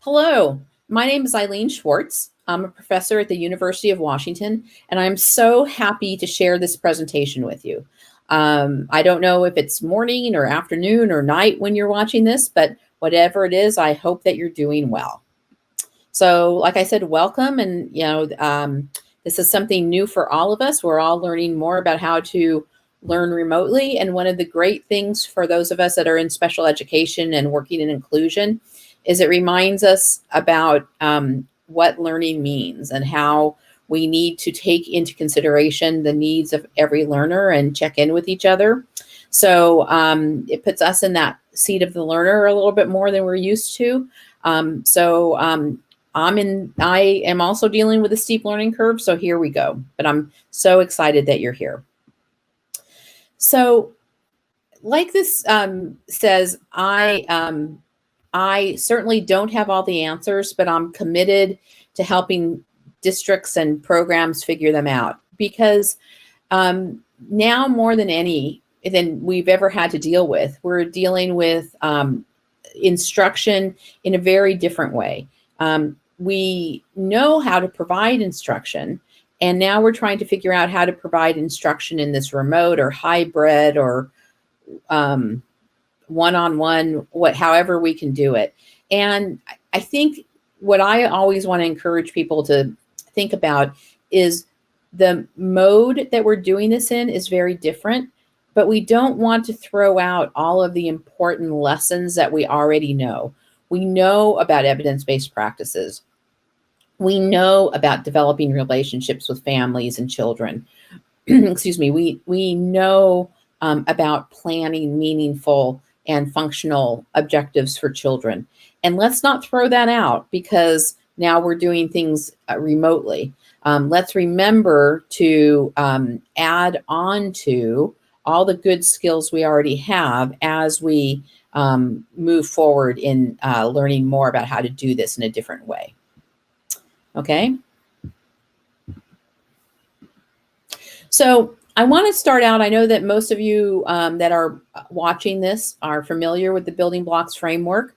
Hello, my name is Ilene Schwartz. I'm a professor at the University of Washington, and I'm so happy to share this presentation with you. I don't know if it's morning or afternoon or night when you're watching this, but whatever it is, I hope that you're doing well. So, like I said, welcome, and this is something new for all of us. We're all learning more about how to learn remotely, and one of the great things for those of us that are in special education and working in inclusion is it reminds us about what learning means and how we need to take into consideration the needs of every learner and check in with each other. So it puts us in that seat of the learner a little bit more than we're used to. I am also dealing with a steep learning curve, so here we go. But I'm so excited that you're here. So, like this says, I certainly don't have all the answers, but I'm committed to helping districts and programs figure them out because now more than we've ever had to deal with, we're dealing with instruction in a very different way. We know how to provide instruction, and now we're trying to figure out how to provide instruction in this remote or hybrid or one-on-one, however we can do it. And I think what I always want to encourage people to think about is the mode that we're doing this in is very different, but we don't want to throw out all of the important lessons that we already know. We know about evidence-based practices. We know about developing relationships with families and children. Excuse me. We know about planning meaningful and functional objectives for children. And let's not throw that out because now we're doing things remotely. Let's remember to add on to all the good skills we already have as we move forward in learning more about how to do this in a different way. Okay. So I want to start out. I know that most of you that are watching this are familiar with the building blocks framework.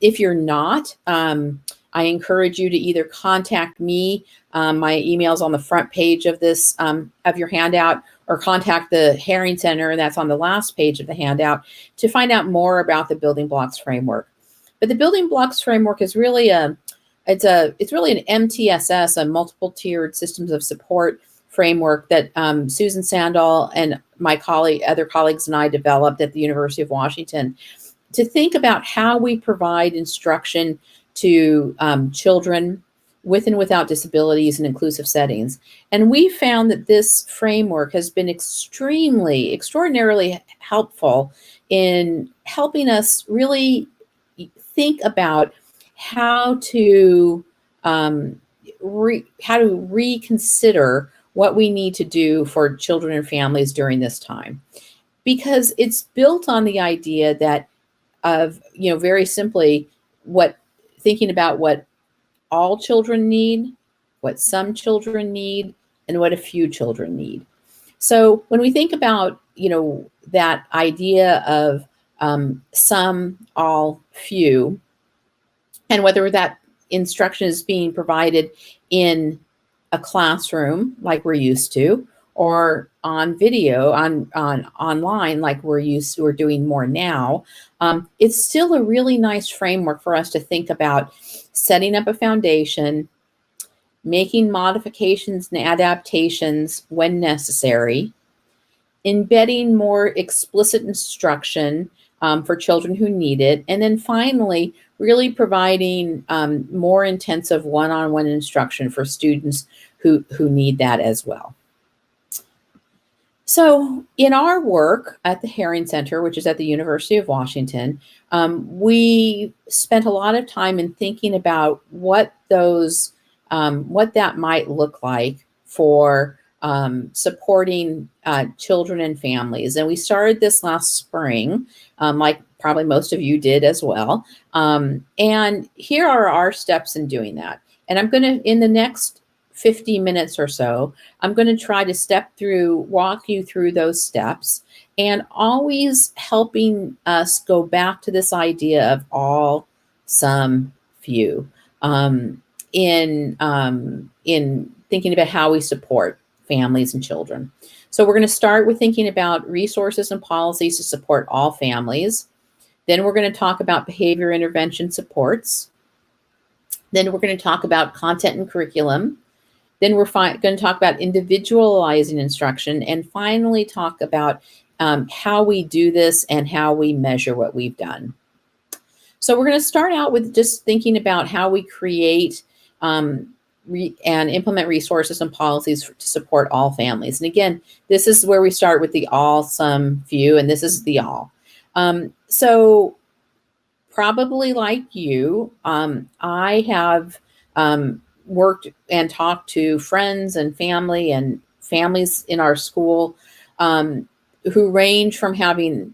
If you're not, I encourage you to either contact me. My email's on the front page of this of your handout, or contact the Herring Center, and that's on the last page of the handout, to find out more about the building blocks framework. But the building blocks framework is really it's really an MTSS, a multiple tiered systems of support framework that Susan Sandall and my other colleagues and I developed at the University of Washington to think about how we provide instruction to children with and without disabilities in inclusive settings. And we found that this framework has been extraordinarily helpful in helping us really think about how to reconsider what we need to do for children and families during this time, because it's built on the idea that very simply, thinking about what all children need, what some children need, and what a few children need. So when we think about, that idea of some, all, few, and whether that instruction is being provided in a classroom like we're used to, or on video, online like we're doing more now, it's still a really nice framework for us to think about setting up a foundation, making modifications and adaptations when necessary, embedding more explicit instruction for children who need it, and then finally, really providing more intensive one-on-one instruction for students who need that as well. So in our work at the Herring Center, which is at the University of Washington, we spent a lot of time in thinking about what that might look like for supporting children and families. And we started this last spring, like probably most of you did as well. And here are our steps in doing that. And I'm going to, in the next 50 minutes or so, I'm going to try to walk you through those steps, and always helping us go back to this idea of all, some, view in thinking about how we support families and children. So we're going to start with thinking about resources and policies to support all families. Then we're going to talk about behavior intervention supports. Then we're going to talk about content and curriculum. Then we're going to talk about individualizing instruction, and finally talk about how we do this and how we measure what we've done. So we're going to start out with just thinking about how we create and implement resources and policies to support all families. And again, this is where we start with the all, some, few, and this is the all. So probably like you, I have worked and talked to friends and families in our school who range from having,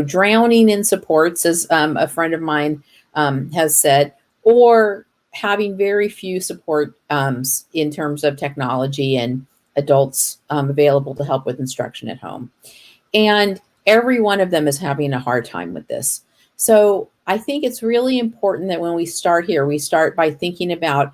drowning in supports, as a friend of mine has said, or having very few support in terms of technology and adults available to help with instruction at home. And every one of them is having a hard time with this. So I think it's really important that when we start here, we start by thinking about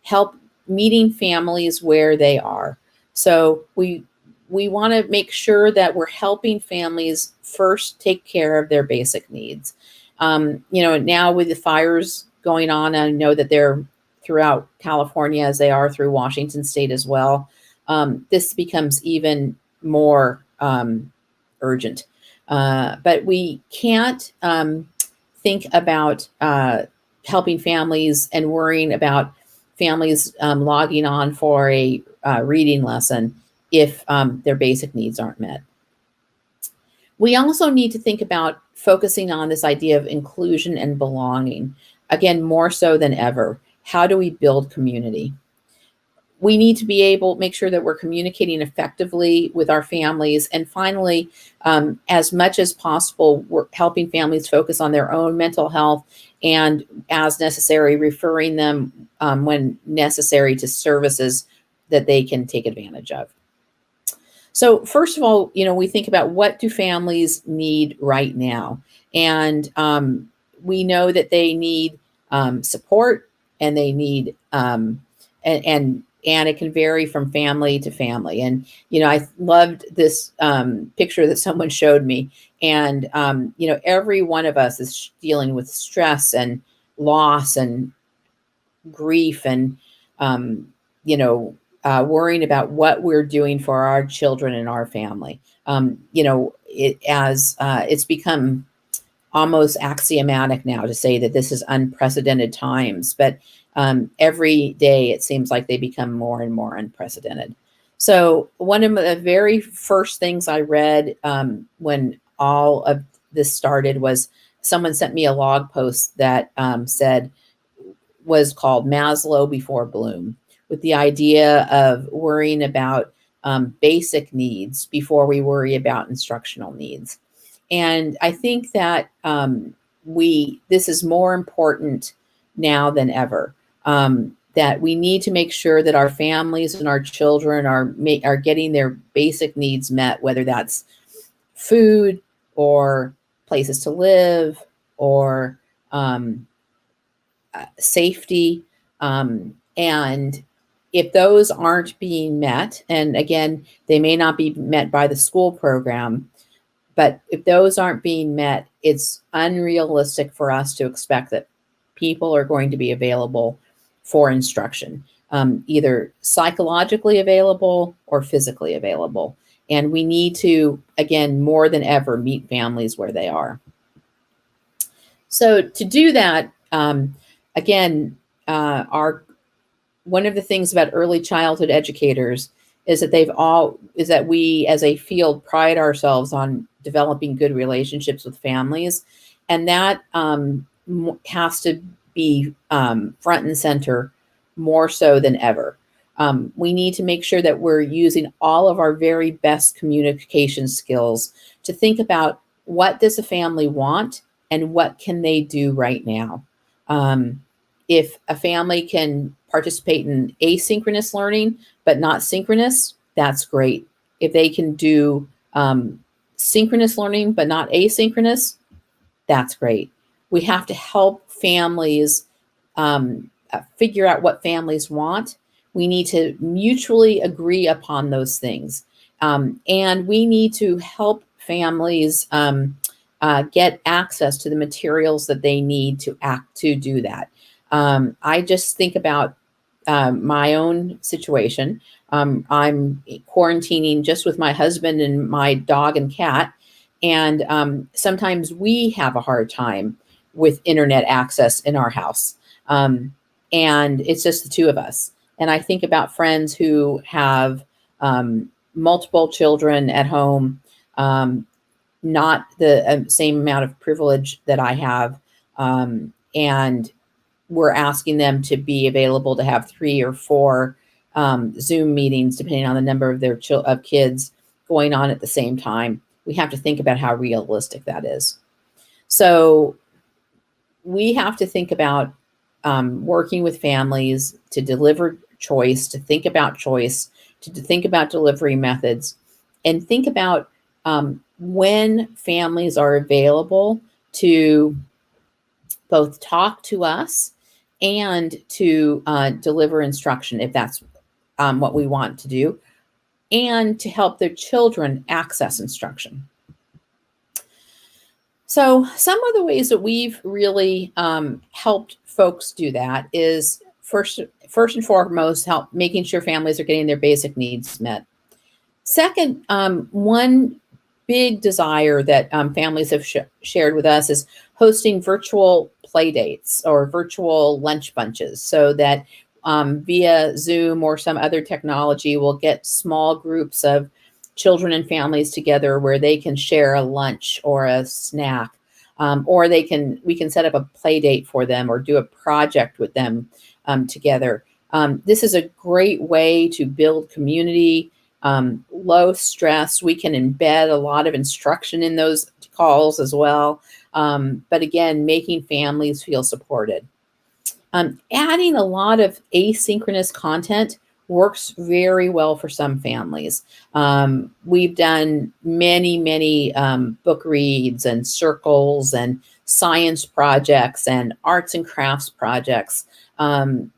help meeting families where they are. So we want to make sure that we're helping families first take care of their basic needs. Now with the fires going on, I know that they're throughout California as they are through Washington State as well. This becomes even more urgent. But we can't think about helping families and worrying about families logging on for a reading lesson if their basic needs aren't met. We also need to think about focusing on this idea of inclusion and belonging. Again, more so than ever. How do we build community? We need to make sure that we're communicating effectively with our families. And finally, as much as possible, we're helping families focus on their own mental health and, as necessary, referring them when necessary to services that they can take advantage of. So first of all, we think about what do families need right now? And we know that they need support, and they need, and it can vary from family to family. And, I loved this picture that someone showed me. And, every one of us is dealing with stress and loss and grief and, worrying about what we're doing for our children and our family. It's become almost axiomatic now to say that this is unprecedented times, but every day it seems like they become more and more unprecedented. So one of the very first things I read when all of this started was someone sent me a blog post that was called Maslow Before Bloom, with the idea of worrying about basic needs before we worry about instructional needs. And I think that this is more important now than ever, that we need to make sure that our families and our children are getting their basic needs met, whether that's food or places to live or safety. And if those aren't being met, and again, they may not be met by the school program, but if those aren't being met, it's unrealistic for us to expect that people are going to be available for instruction, either psychologically available or physically available. And we need to, again, more than ever, meet families where they are. So to do that, one of the things about early childhood educators is that we as a field pride ourselves on developing good relationships with families. And that has to be front and center more so than ever. We need to make sure that we're using all of our very best communication skills to think about what does a family want and what can they do right now. If a family can participate in asynchronous learning, but not synchronous, that's great. If they can do synchronous learning, but not asynchronous, that's great. We have to help families figure out what families want. We need to mutually agree upon those things. And we need to help families get access to the materials that they need to do that. I just think about my own situation. I'm quarantining just with my husband and my dog and cat. And sometimes we have a hard time with internet access in our house. And it's just the two of us. And I think about friends who have multiple children at home, not the same amount of privilege that I have. And we're asking them to be available to have 3 or 4 Zoom meetings, depending on the number of their kids going on at the same time. We have to think about how realistic that is. So we have to think about working with families to deliver choice, to think about choice, to think about delivery methods, and think about when families are available to both talk to us and to deliver instruction, if that's what we want to do, and to help their children access instruction. So some of the ways that we've really helped folks do that is first and foremost, help making sure families are getting their basic needs met. Second, one big desire that families have shared with us is hosting virtual play dates or virtual lunch bunches, so that via Zoom or some other technology, we'll get small groups of children and families together where they can share a lunch or a snack, or we can set up a play date for them or do a project with them together. This is a great way to build community, low stress. We can embed a lot of instruction in those calls as well. But again, making families feel supported. Adding a lot of asynchronous content works very well for some families. We've done many book reads and circles and science projects and arts and crafts projects. And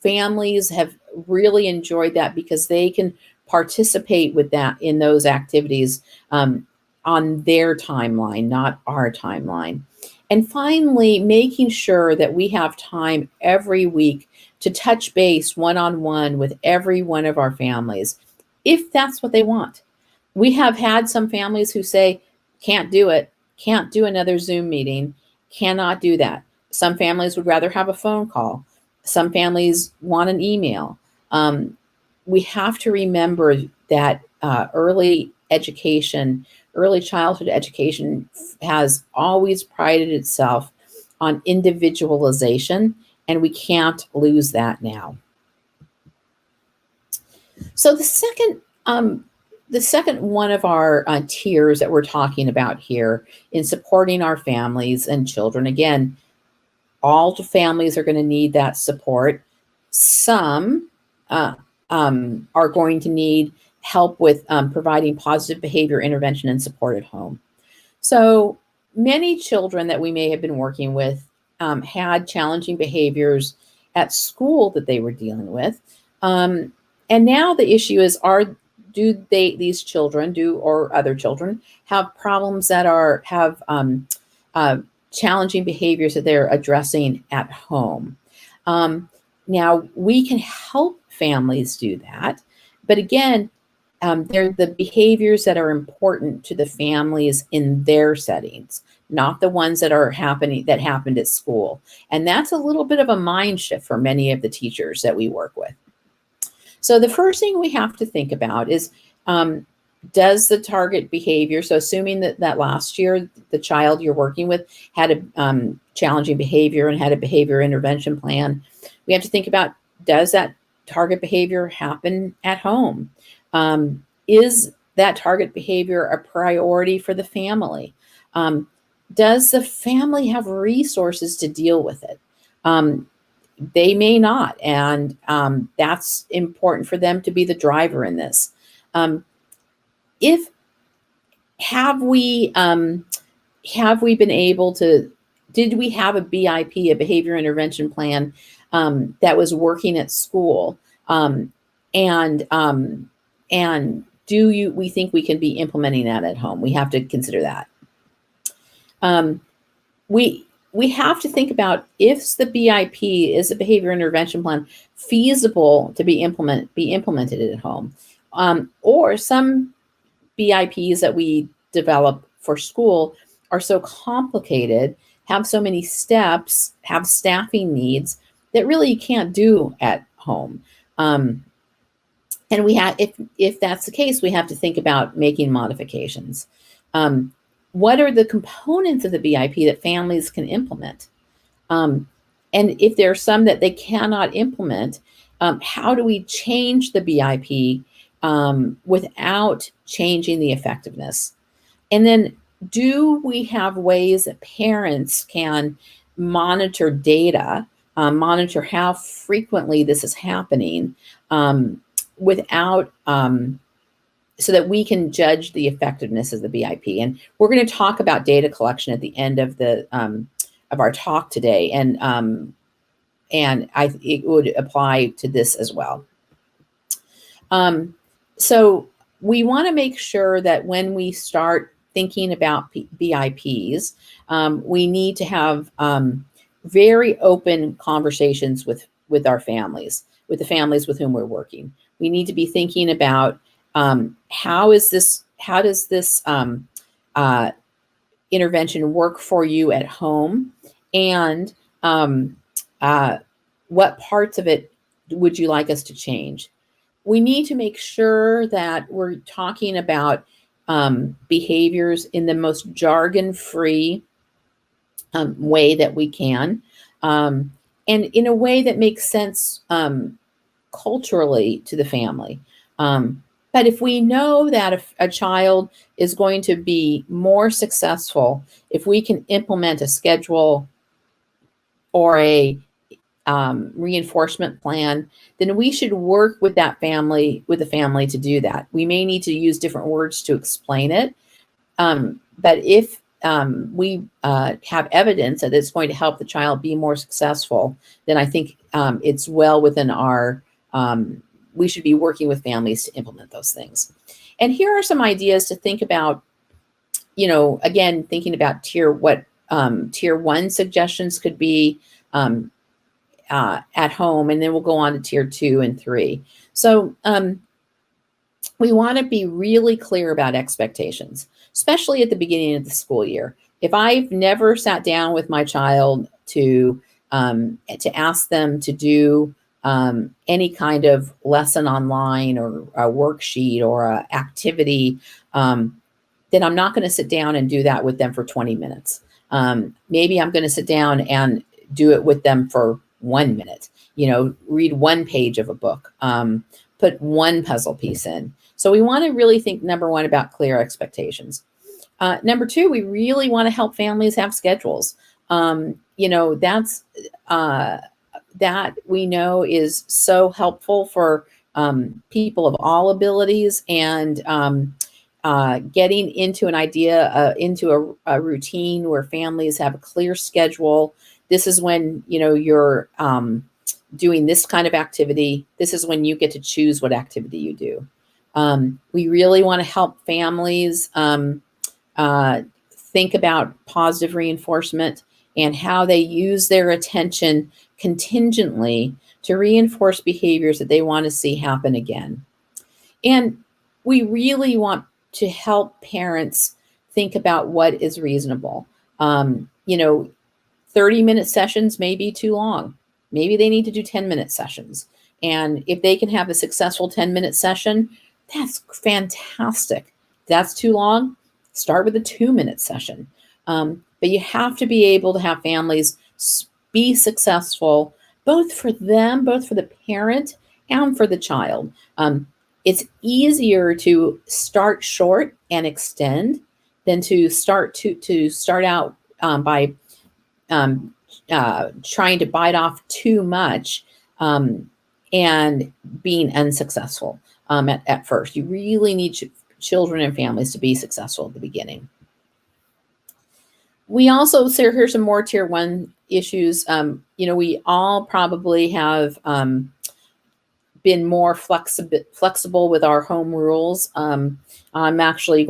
families have really enjoyed that because they can participate with that in those activities on their timeline, not our timeline. And finally, making sure that we have time every week to touch base one-on-one with every one of our families, if that's what they want. We have had some families who say, can't do it, can't do another Zoom meeting, cannot do that. Some families would rather have a phone call. Some families want an email. We have to remember that early childhood education has always prided itself on individualization, and we can't lose that now. So the second one of our tiers that we're talking about here in supporting our families and children, again, all the families are going to need that support. Some are going to need help with providing positive behavior intervention and support at home. So many children that we may have been working with had challenging behaviors at school that they were dealing with. And now the issue is, do these children or other children have problems that have challenging behaviors that they're addressing at home? Now, we can help families do that, but again, they're the behaviors that are important to the families in their settings, not the ones that happened at school. And that's a little bit of a mind shift for many of the teachers that we work with. So the first thing we have to think about is, does the target behavior, so assuming that last year the child you're working with had a challenging behavior and had a behavior intervention plan, we have to think about, does that target behavior happen at home? Is that target behavior a priority for the family? Does the family have resources to deal with it? They may not, and that's important for them to be the driver in this. Have we been able to Did we have a BIP, a behavior intervention plan, that was working at school? And we think we can be implementing that at home? We have to consider that. We have to think about, if the BIP is a behavior intervention plan, feasible to be implemented at home, or some BIPs that we develop for school are so complicated, have so many steps, have staffing needs that really you can't do at home. And we have, if that's the case, we have to think about making modifications. What are the components of the BIP that families can implement? And if there are some that they cannot implement, how do we change the BIP without changing the effectiveness? And then, do we have ways that parents can monitor data, monitor how frequently this is happening, without so that we can judge the effectiveness of the BIP? And we're going to talk about data collection at the end of the of our talk today, and it would apply to this as well. So we want to make sure that when we start thinking about BIPs, we need to have very open conversations with our families, with the families with whom we're working. We need to be thinking about how does this intervention work for you at home, and what parts of it would you like us to change? We need to make sure that we're talking about behaviors in the most jargon-free way that we can, and in a way that makes sense culturally to the family. But if we know that a child is going to be more successful if we can implement a schedule or a reinforcement plan, then we should work with the family to do that. We may need to use different words to explain it, but if we have evidence that it's going to help the child be more successful, then I think it's well within our, we should be working with families to implement those things. And here are some ideas to think about, again, thinking about tier 1 suggestions could be at home, and then we'll go on to tier 2 and 3. So we want to be really clear about expectations, especially at the beginning of the school year. If I've never sat down with my child to ask them to do any kind of lesson online or a worksheet or an activity, then I'm not going to sit down and do that with them for 20 minutes. Maybe I'm going to sit down and do it with them for 1 minute, read one page of a book, put one puzzle piece in. So we want to really think, number one, about clear expectations. Number two, we really want to help families have schedules. That's that we know is so helpful for people of all abilities, and getting into an idea, into a routine where families have a clear schedule. This is when, you're doing this kind of activity. This is when you get to choose what activity you do. We really want to help families think about positive reinforcement and how they use their attention contingently to reinforce behaviors that they want to see happen again. And we really want to help parents think about what is reasonable. 30-minute sessions may be too long. Maybe they need to do 10-minute sessions. And if they can have a successful 10-minute session, that's fantastic. If that's too long, start with a 2-minute session. But you have to be able to have families be successful, both for them, both for the parent and for the child. It's easier to start short and extend than to start out by trying to bite off too much and being unsuccessful at first. You really need children and families to be successful at the beginning. We also, so here's some more tier 1 issues. We all probably have been more flexible with our home rules. I'm actually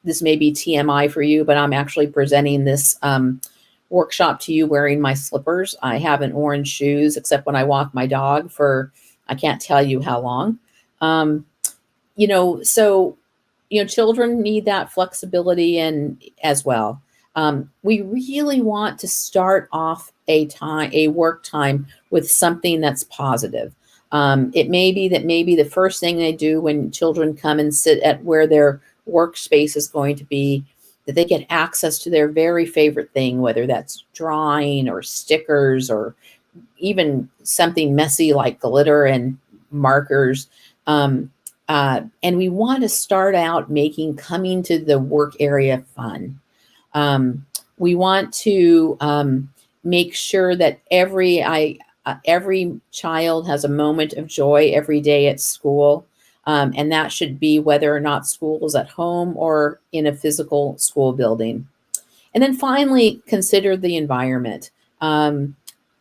this may be TMI for you, but I'm actually presenting this workshop to you wearing my slippers. I haven't worn shoes except when I walk my dog for, I can't tell you how long. So children need that flexibility and as well. We really want to start off a work time with something that's positive. It may be that maybe the first thing they do when children come and sit at where their workspace is going to be, that they get access to their very favorite thing, whether that's drawing or stickers or even something messy like glitter and markers. And we want to start out making coming to the work area fun. We want to make sure that every child has a moment of joy every day at school. And that should be whether or not school is at home or in a physical school building. And then finally, consider the environment.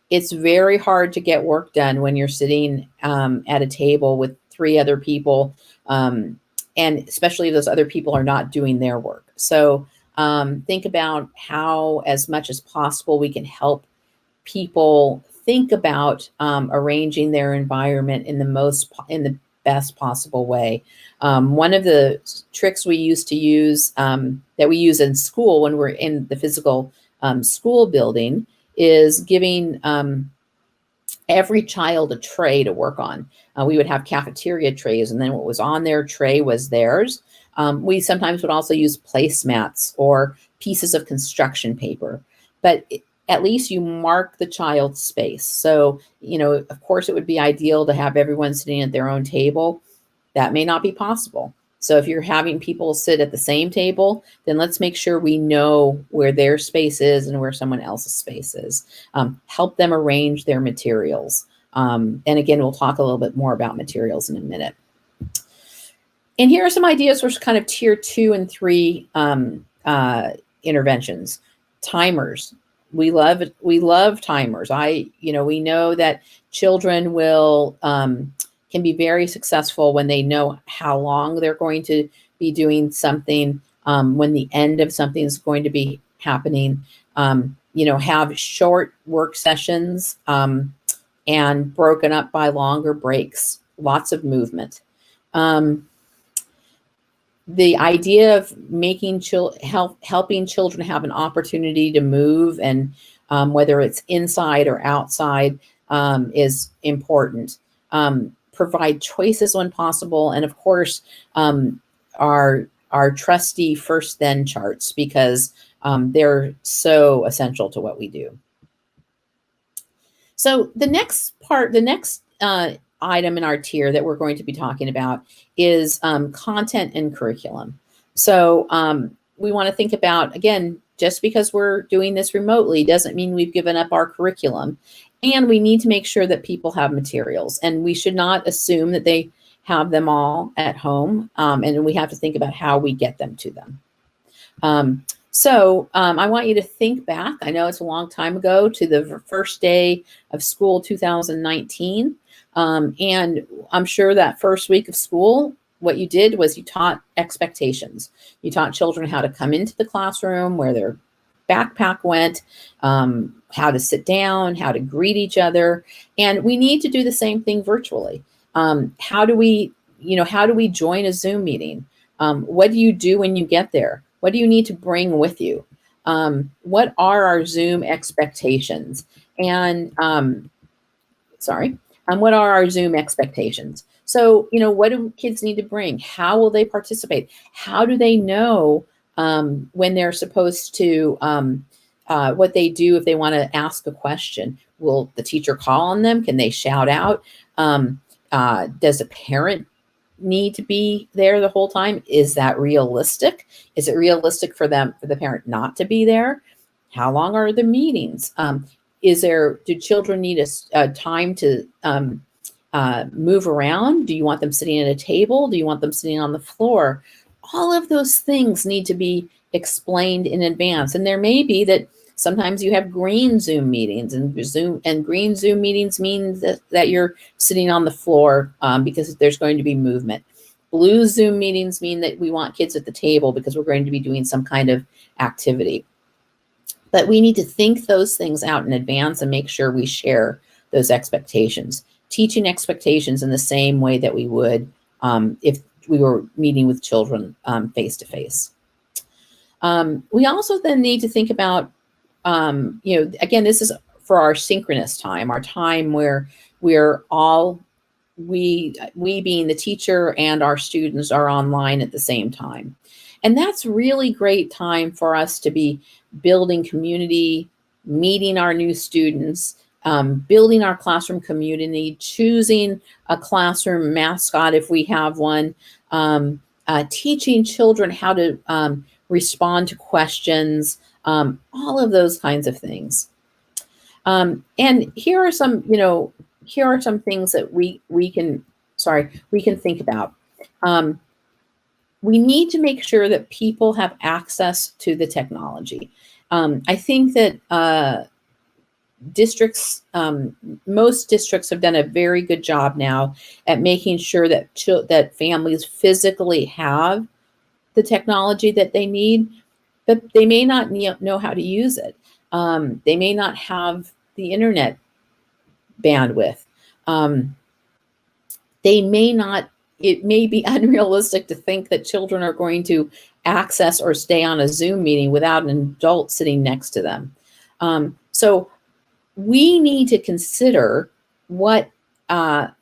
It's very hard to get work done when you're sitting at a table with 3 other people, and especially if those other people are not doing their work. So think about how, as much as possible, we can help people think about arranging their environment in the best possible way. One of the tricks we used to use that we use in school when we're in the physical school building is giving every child a tray to work on. We would have cafeteria trays, and then what was on their tray was theirs. We sometimes would also use placemats or pieces of construction paper, but at least you mark the child's space. So, of course, it would be ideal to have everyone sitting at their own table. That may not be possible. So if you're having people sit at the same table, then let's make sure we know where their space is and where someone else's space is. Help them arrange their materials. And again, we'll talk a little bit more about materials in a minute. And here are some ideas for kind of tier 2 and 3 interventions. Timers. We love timers. We know that children can be very successful when they know how long they're going to be doing something, when the end of something is going to be happening. Have short work sessions and broken up by longer breaks, lots of movement. The idea of making helping children have an opportunity to move, and whether it's inside or outside, is important. Provide choices when possible, and of course, our trusty first then charts, because they're so essential to what we do. So the next item in our tier that we're going to be talking about is content and curriculum. So we want to think about, again, just because we're doing this remotely doesn't mean we've given up our curriculum. And we need to make sure that people have materials, and we should not assume that they have them all at home. And we have to think about how we get them to them. So I want you to think back. I know it's a long time ago, to the first day of school, 2019. And I'm sure that first week of school, what you did was you taught expectations. You taught children how to come into the classroom, where their backpack went, how to sit down, how to greet each other. And we need to do the same thing virtually. How do we join a Zoom meeting? What do you do when you get there? What do you need to bring with you? What are our Zoom expectations? And what are our Zoom expectations? So, what do kids need to bring? How will they participate? How do they know when they're supposed to, what they do if they want to ask a question? Will the teacher call on them? Can they shout out? Does a parent need to be there the whole time? Is that realistic? Is it realistic for the parent not to be there? How long are the meetings? Do children need a time to move around? Do you want them sitting at a table? Do you want them sitting on the floor? All of those things need to be explained in advance. And there may be that sometimes you have green Zoom meetings, and green Zoom meetings mean that you're sitting on the floor because there's going to be movement. Blue Zoom meetings mean that we want kids at the table because we're going to be doing some kind of activity. But we need to think those things out in advance and make sure we share those expectations. Teaching expectations in the same way that we would if we were meeting with children face to face. We also then need to think about, again, this is for our synchronous time, our time where we're all, we being the teacher and our students are online at the same time. And that's really great time for us to be building community, meeting our new students, building our classroom community, choosing a classroom mascot if we have one, teaching children how to respond to questions, all of those kinds of things. And here are some, things that we can think about. We need to make sure that people have access to the technology. I think that most districts have done a very good job now at making sure that that families physically have the technology that they need, but they may not know how to use it. They may not have the internet bandwidth. It may be unrealistic to think that children are going to access or stay on a Zoom meeting without an adult sitting next to them. So we need to consider what it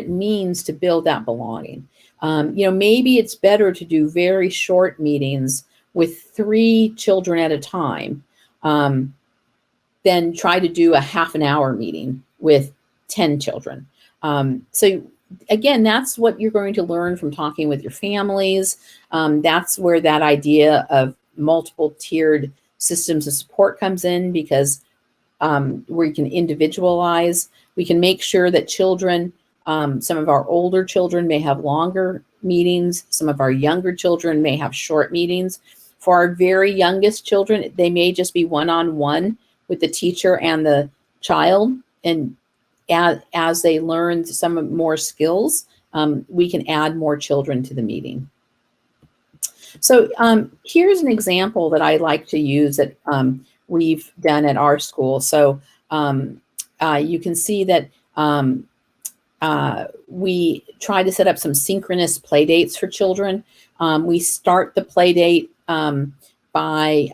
means to build that belonging. Maybe it's better to do very short meetings with 3 children at a time than try to do a half an hour meeting with 10 children. So again, that's what you're going to learn from talking with your families. That's where that idea of multiple tiered systems of support comes in, because where you can individualize, we can make sure that children, some of our older children may have longer meetings. Some of our younger children may have short meetings. For our very youngest children, they may just be one-on-one with the teacher and the child. And as they learn some more skills, we can add more children to the meeting. So here's an example that I like to use that we've done at our school. So you can see that we try to set up some synchronous play dates for children. We start the play date by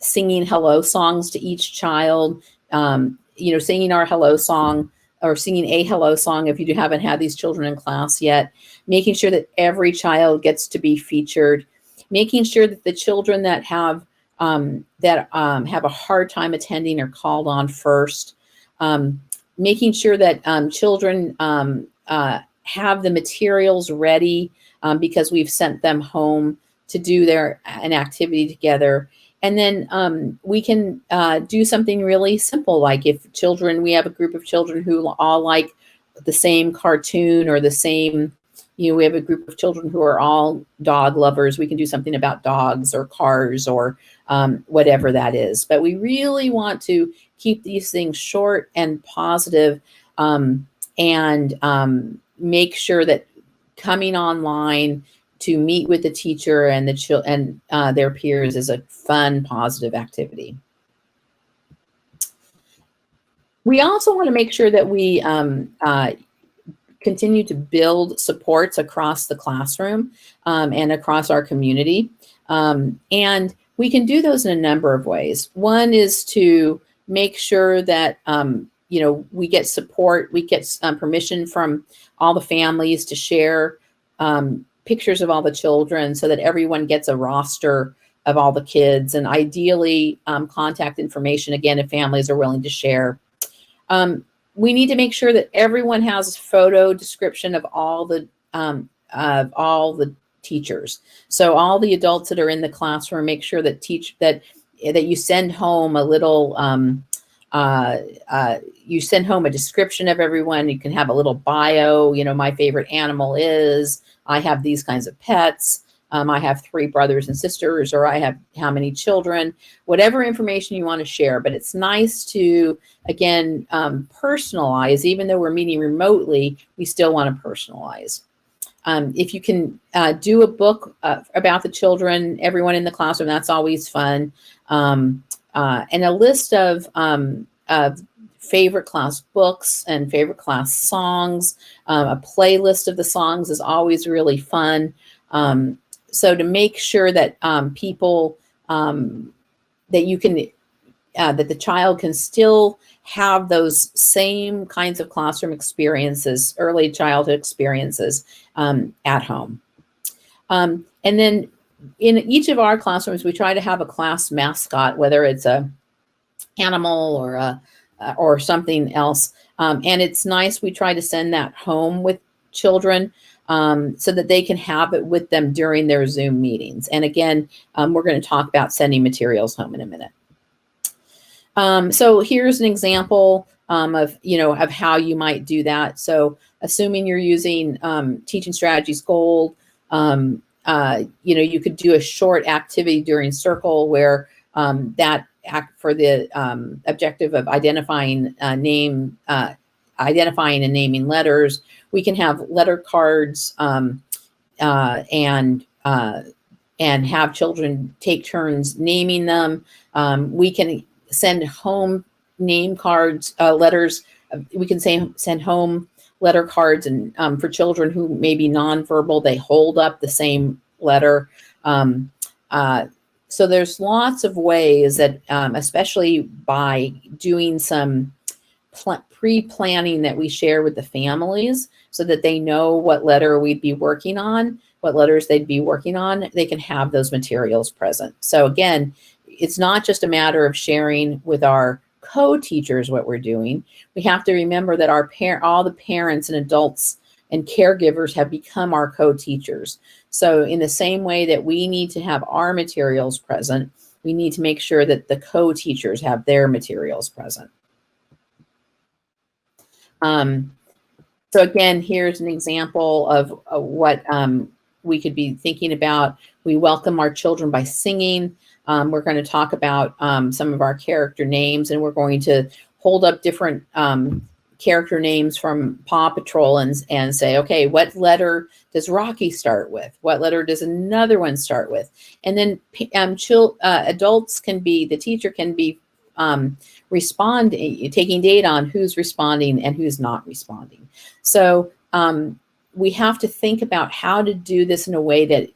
singing hello songs to each child, singing our hello song, or singing a hello song if you haven't had these children in class yet, making sure that every child gets to be featured, making sure that the children that have a hard time attending are called on first, making sure that children have the materials ready because we've sent them home to do an activity together. And then we can do something really simple, like if we have a group of children who all like the same cartoon or the same, we have a group of children who are all dog lovers. We can do something about dogs or cars or whatever that is. But we really want to keep these things short and positive, and make sure that coming online to meet with the teacher and their peers is a fun, positive activity. We also want to make sure that we continue to build supports across the classroom and across our community. And we can do those in a number of ways. One is to make sure that we get support, we get permission from all the families to share pictures of all the children so that everyone gets a roster of all the kids, and ideally contact information, again, if families are willing to share. We need to make sure that everyone has a photo description of all the teachers. So all the adults that are in the classroom, make sure that you send home a little, you send home a description of everyone. You can have a little bio, my favorite animal is, I have these kinds of pets. I have 3 brothers and sisters, or I have how many children, whatever information you want to share. But it's nice to, again, personalize. Even though we're meeting remotely, we still want to personalize. If you can do a book about the children, everyone in the classroom, that's always fun. And a list of favorite class books and favorite class songs. A playlist of the songs is always really fun. So to make sure that people, that you can, that the child can still have those same kinds of classroom experiences, early childhood experiences at home. And then in each of our classrooms, we try to have a class mascot, whether it's a animal or something else. And it's nice. We try to send that home with children so that they can have it with them during their Zoom meetings. And again, we're going to talk about sending materials home in a minute. So here's an example of how you might do that. So assuming you're using Teaching Strategies Gold, you could do a short activity during Circle where that act for the objective of identifying and naming letters. We can have letter cards and have children take turns naming them. We can send home name cards, letters. We can send home letter cards, and for children who may be nonverbal, they hold up the same letter. So there's lots of ways that, especially by doing some pre-planning that we share with the families so that they know what letter we'd be working on, what letters they'd be working on, they can have those materials present. So again, it's not just a matter of sharing with our co-teachers what we're doing. We have to remember that all the parents and adults and caregivers have become our co-teachers. So in the same way that we need to have our materials present, we need to make sure that the co-teachers have their materials present. So again, here's an example of what we could be thinking about. We welcome our children by singing. We're going to talk about some of our character names, and we're going to hold up different character names from Paw Patrol and say, okay, what letter does Rocky start with? What letter does another one start with? And then adults can be, the teacher can be taking data on who's responding and who's not responding. So we have to think about how to do this in a way that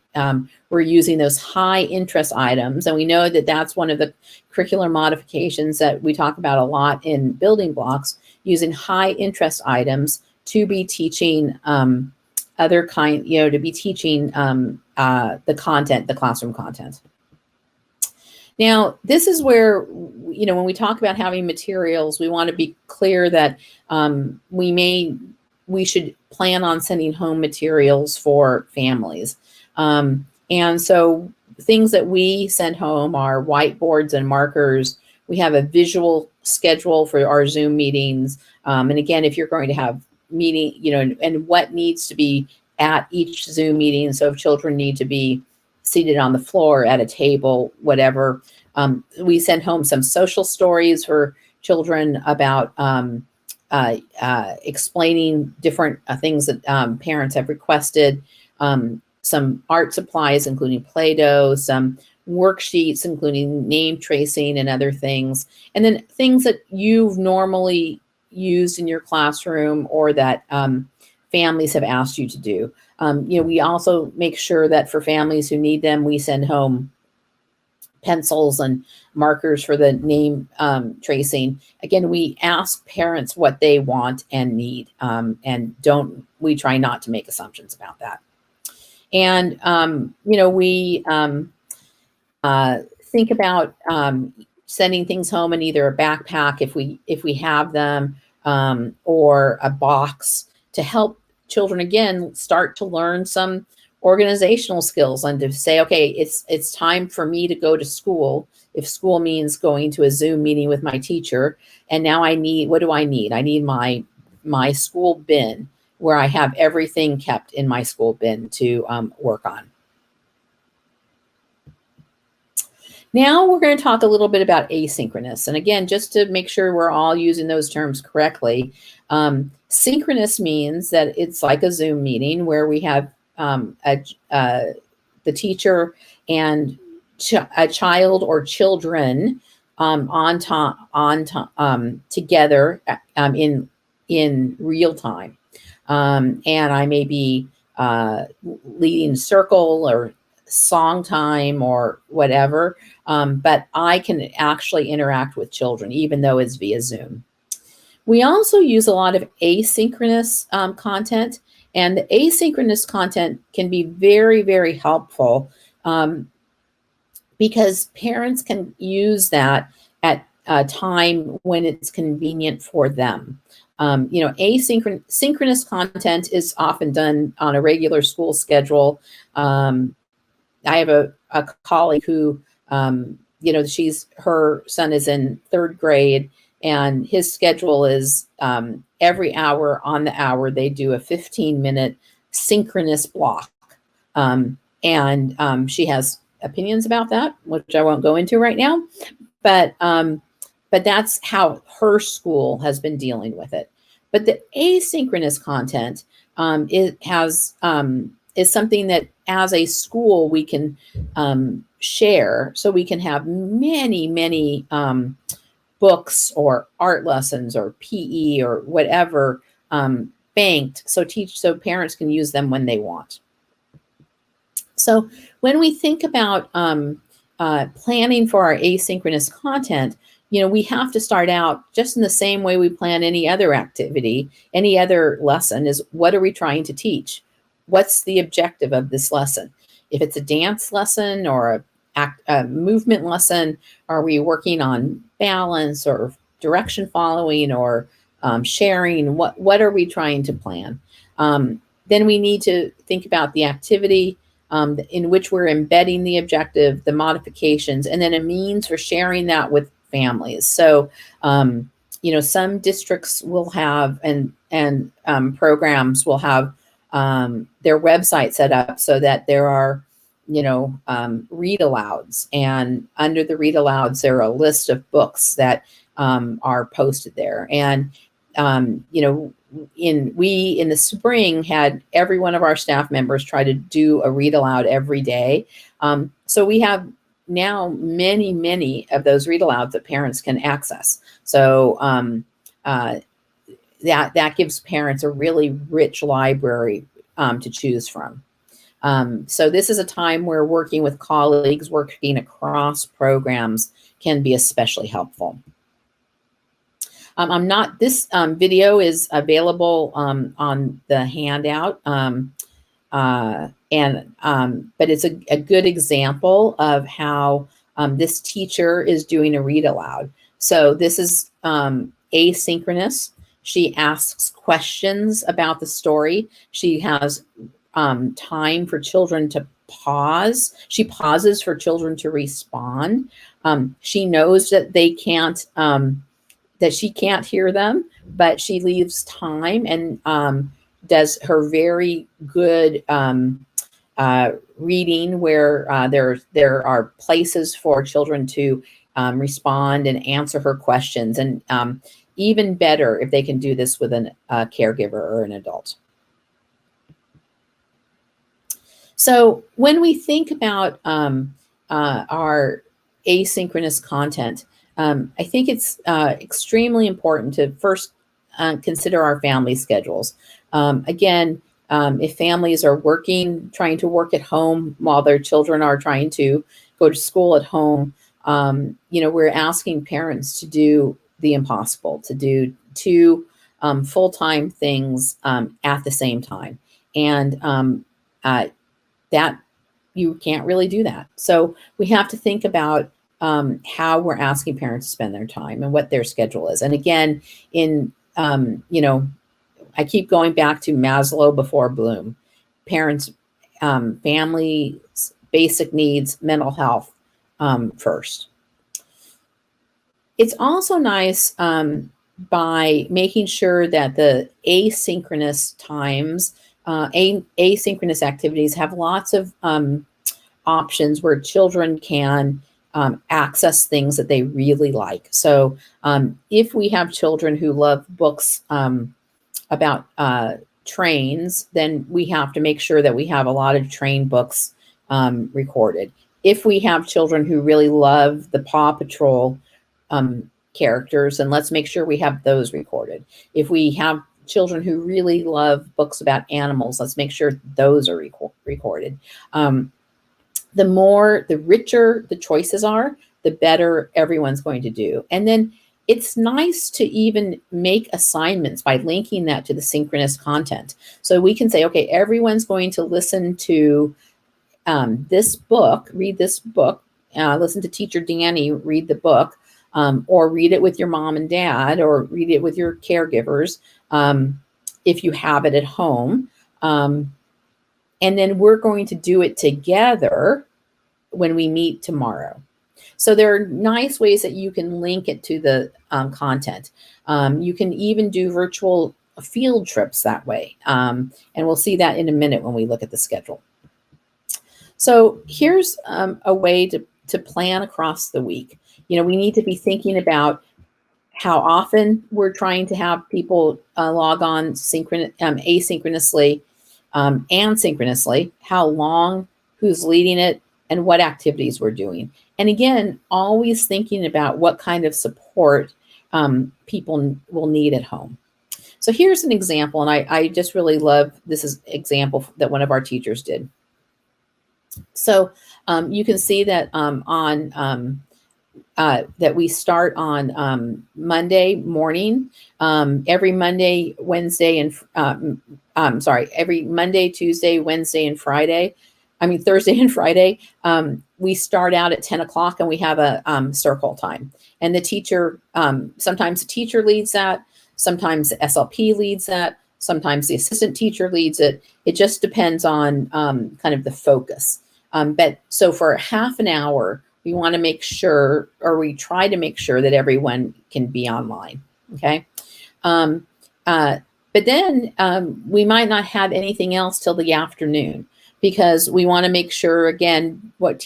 we're using those high interest items. And we know that that's one of the curricular modifications that we talk about a lot in building blocks, using high interest items to be teaching to be teaching the content, the classroom content. Now, this is where, when we talk about having materials, we want to be clear that we should plan on sending home materials for families. And so things that we send home are whiteboards and markers. We have a visual schedule for our Zoom meetings. And again, if you're going to have meeting, and what needs to be at each Zoom meeting. So if children need to be seated on the floor, at a table, whatever. We send home some social stories for children about explaining different things that parents have requested, some art supplies, including Play-Doh, some worksheets, including name tracing and other things, and then things that you've normally used in your classroom or that families have asked you to do. We also make sure that for families who need them, we send home pencils and markers for the name tracing. Again, we ask parents what they want and need, and we try not to make assumptions about that. And, we think about sending things home in either a backpack if we have them, or a box to help children, again, start to learn some organizational skills and to say, okay, it's time for me to go to school. If school means going to a Zoom meeting with my teacher, and now what do I need? I need my school bin where I have everything kept in my school bin to work on. Now we're going to talk a little bit about asynchronous. And again, just to make sure we're all using those terms correctly, synchronous means that it's like a Zoom meeting where we have the teacher and a child or children together in real time. And I may be leading circle or song time or whatever, but I can actually interact with children, even though it's via Zoom. We also use a lot of asynchronous content, and the asynchronous content can be very, very helpful because parents can use that at a time when it's convenient for them. Synchronous content is often done on a regular school schedule. I have a colleague who, her son is in 3rd grade, and his schedule is every hour on the hour, they do a 15-minute synchronous block. She has opinions about that, which I won't go into right now, but that's how her school has been dealing with it. But the asynchronous content is something that as a school we can share, so we can have many books or art lessons or PE or whatever banked, so parents can use them when they want. So when we think about planning for our asynchronous content, we have to start out just in the same way we plan any other activity, any other lesson, is what are we trying to teach? What's the objective of this lesson? If it's a dance lesson or a movement lesson, are we working on balance or direction following or sharing? What are we trying to plan? Then we need to think about the activity in which we're embedding the objective, the modifications, and then a means for sharing that with families. So, some districts will have and programs will have their website set up so that there are, read alouds, and under the read alouds, there are a list of books that are posted there. And, in the spring had every one of our staff members try to do a read aloud every day. So we have now many of those read alouds that parents can access. So that gives parents a really rich library to choose from. So this is a time where working with colleagues, working across programs can be especially helpful. This video is available on the handout, but it's a good example of how this teacher is doing a read aloud. So this is asynchronous. She asks questions about the story. She has time for children to pause. She pauses for children to respond. She knows that they can't, that she can't hear them, but she leaves time and does her very good reading where there are places for children to respond and answer her questions. And even better if they can do this with a caregiver or an adult. So when we think about our asynchronous content, I think it's extremely important to first consider our family schedules. Again, if families are trying to work at home while their children are trying to go to school at home, we're asking parents to do the impossible, to do two full-time things at the same time. And that you can't really do that. So we have to think about how we're asking parents to spend their time and what their schedule is. And again, I keep going back to Maslow before Bloom. Parents, families, basic needs, mental health first. It's also nice by making sure that the asynchronous times, asynchronous activities have lots of options where children can access things that they really like. So if we have children who love books about trains, then we have to make sure that we have a lot of train books recorded. If we have children who really love the Paw Patrol characters, then let's make sure we have those recorded. If we have children who really love books about animals, let's make sure those are recorded. The richer the choices are, the better everyone's going to do. And then it's nice to even make assignments by linking that to the synchronous content. So we can say, okay, everyone's going to listen to this book, read this book, listen to Teacher Danny read the book, or read it with your mom and dad, or read it with your caregivers if you have it at home. And then we're going to do it together when we meet tomorrow. So there are nice ways that you can link it to the content. You can even do virtual field trips that way. And we'll see that in a minute when we look at the schedule. So here's a way to plan across the week. You know, we need to be thinking about how often we're trying to have people log on asynchronously and synchronously, how long, who's leading it, and what activities we're doing. And again, always thinking about what kind of support people will need at home. So here's an example, and I just really love this example that one of our teachers did. So you can see that that we start on Monday morning, every Monday, Wednesday, and every Monday, Tuesday, Wednesday, and Friday. Thursday and Friday, we start out at 10 o'clock and we have a circle time. And the teacher, sometimes the teacher leads that, sometimes the SLP leads that, sometimes the assistant teacher leads it. It just depends on kind of the focus. But so for half an hour, we want to make sure, or we try to make sure that everyone can be online, okay? But then we might not have anything else till the afternoon, because we want to make sure, again, what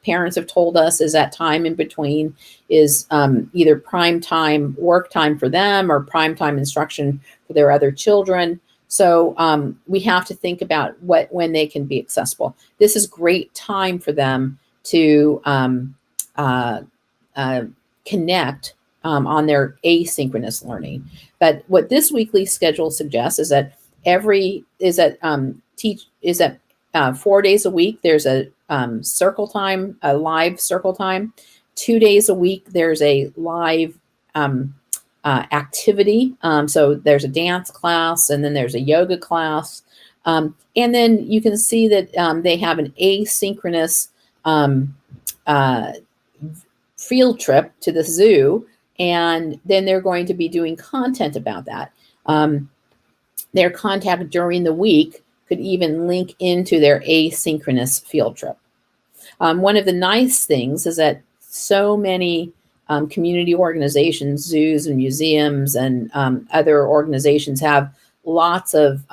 parents have told us is that time in between is either prime time work time for them or prime time instruction for their other children. So we have to think about when they can be accessible. This is great time for them to connect on their asynchronous learning. But what this weekly schedule suggests is that 4 days a week there's a circle time, a live circle time. 2 days a week there's a live activity. So there's a dance class, and then there's a yoga class, and then you can see that they have an asynchronous field trip to the zoo, and then they're going to be doing content about that. Their contact during the week could even link into their asynchronous field trip. One of the nice things is that so many community organizations, zoos and museums and other organizations have lots of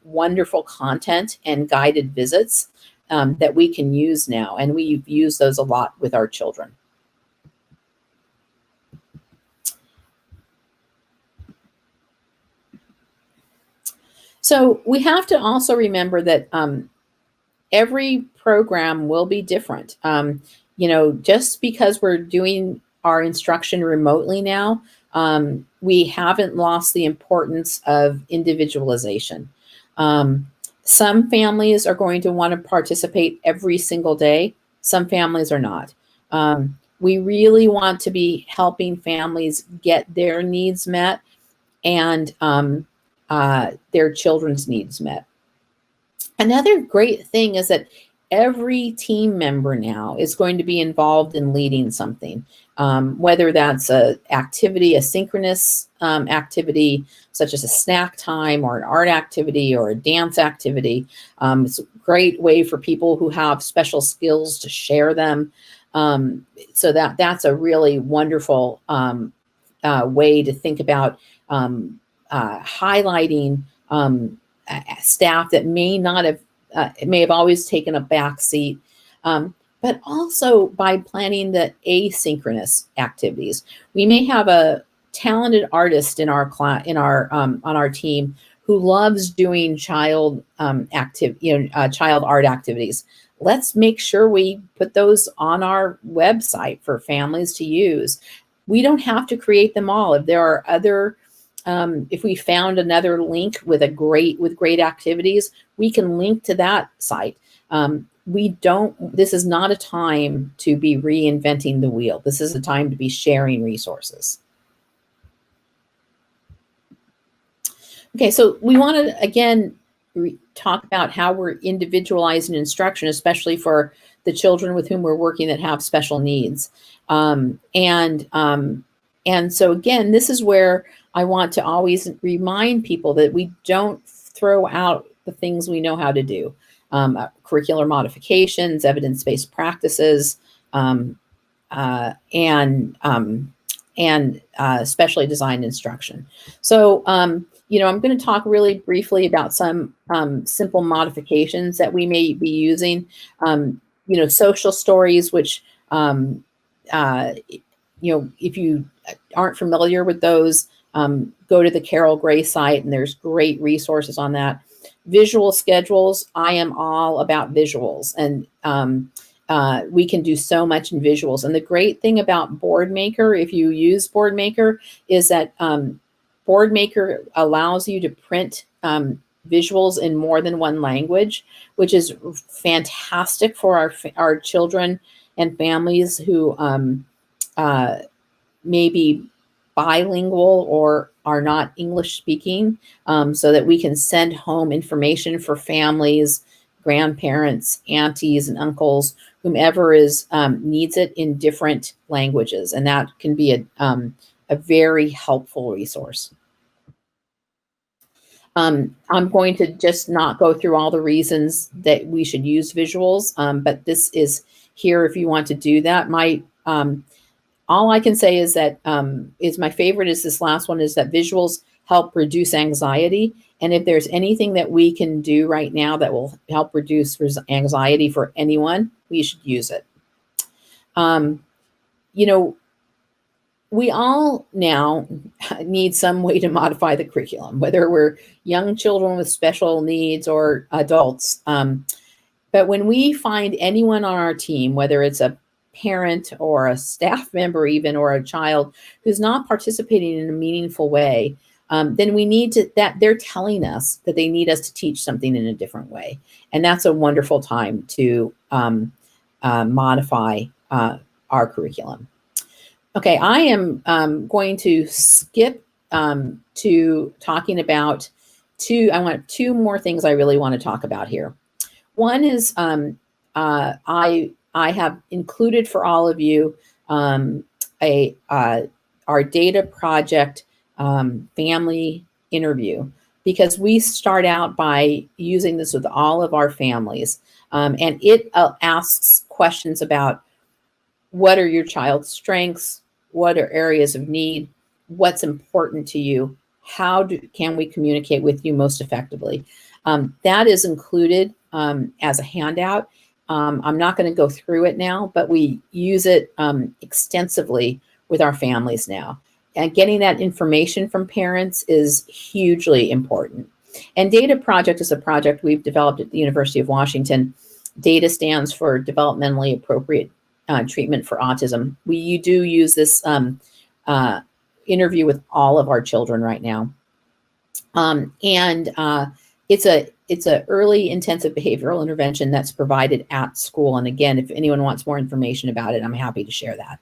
wonderful content and guided visits that we can use now. And we've used those a lot with our children. So we have to also remember that every program will be different. Just because we're doing our instruction remotely now, we haven't lost the importance of individualization. Some families are going to want to participate every single day. Some families are not. We really want to be helping families get their needs met and their children's needs met. Another great thing is that every team member now is going to be involved in leading something, whether that's a synchronous activity, such as a snack time or an art activity or a dance activity. It's a great way for people who have special skills to share them. So that's a really wonderful way to think about highlighting staff that may have always taken a back seat. But but also by planning the asynchronous activities. We may have a talented artist in our class, on our team, who loves doing child child art activities. Let's make sure we put those on our website for families to use. We don't have to create them all. If there are other, if we found another link with great activities, we can link to that site. This is not a time to be reinventing the wheel. This is a time to be sharing resources. Okay, so we want to, again, talk about how we're individualizing instruction, especially for the children with whom we're working that have special needs. And so again, this is where I want to always remind people that we don't throw out the things we know how to do. Curricular modifications, evidence-based practices, and specially designed instruction. So, I'm going to talk really briefly about some simple modifications that we may be using. Social stories, which, if you aren't familiar with those, go to the Carol Gray site, and there's great resources on that. Visual schedules, I am all about visuals, and we can do so much in visuals. And the great thing about BoardMaker, if you use BoardMaker, is that BoardMaker allows you to print visuals in more than one language, which is fantastic for our children and families who may be bilingual or are not English speaking, so that we can send home information for families, grandparents, aunties, and uncles, whomever needs it in different languages. And that can be a very helpful resource. I'm going to just not go through all the reasons that we should use visuals, but this is here if you want to do that. All I can say is that is my favorite is this last one, is that visuals help reduce anxiety. And if there's anything that we can do right now that will help reduce anxiety for anyone, we should use it. We all now need some way to modify the curriculum, whether we're young children with special needs or adults. But when we find anyone on our team, whether it's a parent or a staff member even, or a child who's not participating in a meaningful way, then we need that they're telling us that they need us to teach something in a different way. And that's a wonderful time to modify our curriculum. Okay, I am going to skip to talking about two more things I really want to talk about here. One is I have included for all of you our data project family interview, because we start out by using this with all of our families, and it asks questions about what are your child's strengths, what are areas of need, what's important to you, how can we communicate with you most effectively. That is included as a handout. I'm not going to go through it now, but we use it extensively with our families now. And getting that information from parents is hugely important. And Data Project is a project we've developed at the University of Washington. DATA stands for Developmentally Appropriate Treatment for Autism. You do use this interview with all of our children right now. It's a early intensive behavioral intervention that's provided at school. And again, if anyone wants more information about it, I'm happy to share that.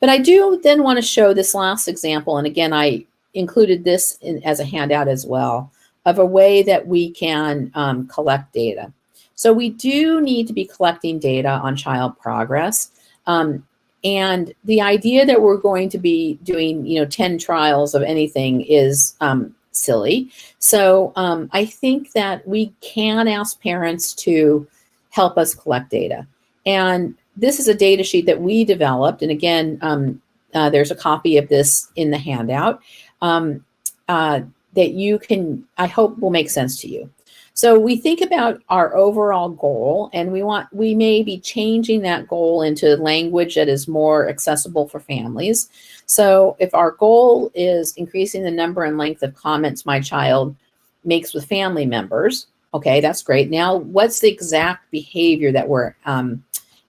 But I do then want to show this last example. And again, I included this as a handout as well, of a way that we can collect data. So we do need to be collecting data on child progress. And the idea that we're going to be doing, 10 trials of anything is silly. So I think that we can ask parents to help us collect data. And this is a data sheet that we developed. And again, there's a copy of this in the handout that you can, I hope will make sense to you. So we think about our overall goal, and we may be changing that goal into language that is more accessible for families. So if our goal is increasing the number and length of comments my child makes with family members, okay, that's great. Now, what's the exact behavior that we're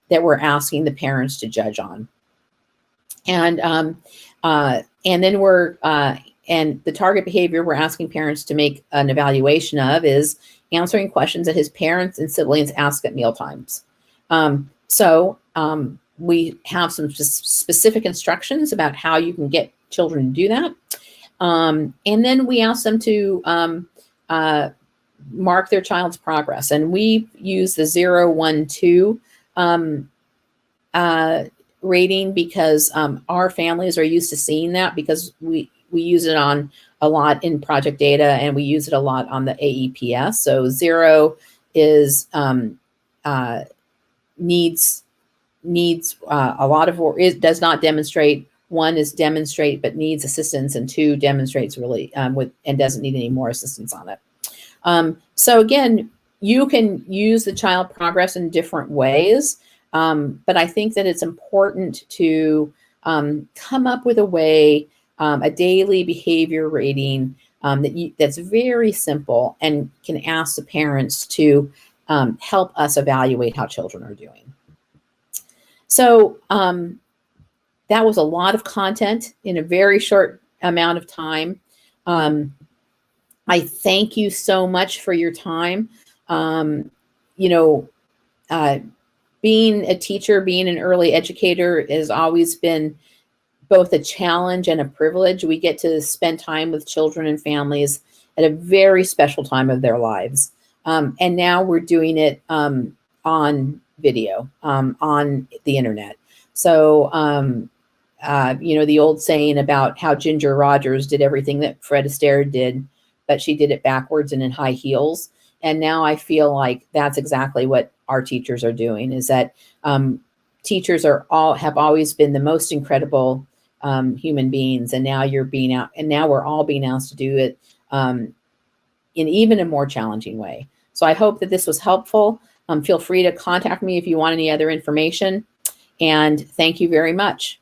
asking the parents to judge on? And then and the target behavior we're asking parents to make an evaluation of is answering questions that his parents and siblings ask at mealtimes. We have some specific instructions about how you can get children to do that. And then we ask them to mark their child's progress. And we use the 0, 1, 2 rating because our families are used to seeing that, because we use it on a lot in project data, and we use it a lot on the AEPS. So 0 is needs a lot of work. It does not demonstrate. 1 is demonstrate but needs assistance, and 2 demonstrates really and doesn't need any more assistance on it. So again, you can use the child progress in different ways, but I think that it's important to come up with a way, a daily behavior rating that's very simple and can ask the parents to help us evaluate how children are doing. So that was a lot of content in a very short amount of time. I thank you so much for your time. Being a teacher, being an early educator has always been both a challenge and a privilege. We get to spend time with children and families at a very special time of their lives. And now we're doing it on video, on the internet. So, the old saying about how Ginger Rogers did everything that Fred Astaire did, but she did it backwards and in high heels. And now I feel like that's exactly what our teachers are doing, is that teachers have always been the most incredible human beings. And now we're all being asked to do it in even a more challenging way. So I hope that this was helpful. Feel free to contact me if you want any other information. And thank you very much.